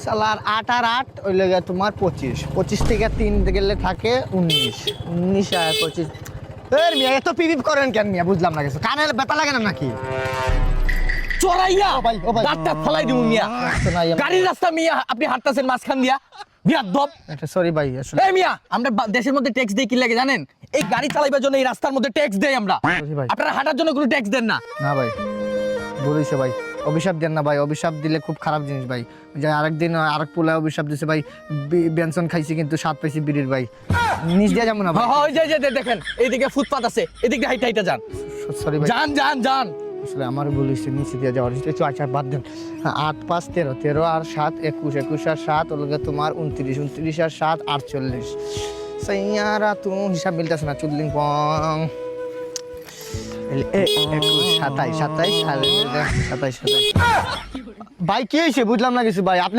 সালার 8 আর 8 ওই লাগে তোমার 25, 25 থেকে 3 গেলে থাকে 19, 19 আর 25। এর মিয়া এত পিপিপ করেন কেন মিয়া, বুঝলাম না কিছু, কানে ব্যথা লাগে না নাকি? চড়াইয়া ও ভাই, ও ভাই। দাঁতটা ফলাই দিমু মিয়া। রাস্তা নাই আমার। গাড়ির রাস্তা মিয়া, আপনি হাঁটতাছেন মাঝখান দিয়া, বিয়াদব। এটা সরি ভাই, আসলে এই মিয়া, আমরা দেশের মধ্যে ট্যাক্স দেই কি লাগে জানেন? এই গাড়ি চালাইবার জন্য এই রাস্তার মধ্যে ট্যাক্স দেই আমরা। সরি ভাই। আপনারা হাঁটার জন্য কোনো ট্যাক্স দেন না। না ভাই, ভুল হয়েছে ভাই, অভিশাপ দেন না ভাই, অভিশাপ দিলে খুব খারাপ জিনিস ভাই। যে আরেকদিন আরেক পোলা অভিশাপ দিছে ভাই, বেনসন খাইছি কিন্তু স্বাদ পাইছি বিড়ির ভাই, নিজ দিয়ে যাবো না ভাই। ওই যে দেখেন, এইদিকে ফুটপাত আছে, এদিকে হাইটা হাইটা যান, সরি ভাই, যান যান যান। আসলে আমার ভুল হয়েছে, নিচে দিয়ে যাওয়ার একটু আচ্ছা বাদ দেন। 8 5 13, 13 আর 7 21, 21 আর 7 ওগুলো তোমার 29, 29 আর 7 48। সাইয়ারা তুমি হিসাব মিলতেছে না, চুদলিং পং 27 27 আর 27 27। ভাই কি হয়েছে বুঝলাম না কিছু ভাই, আপনি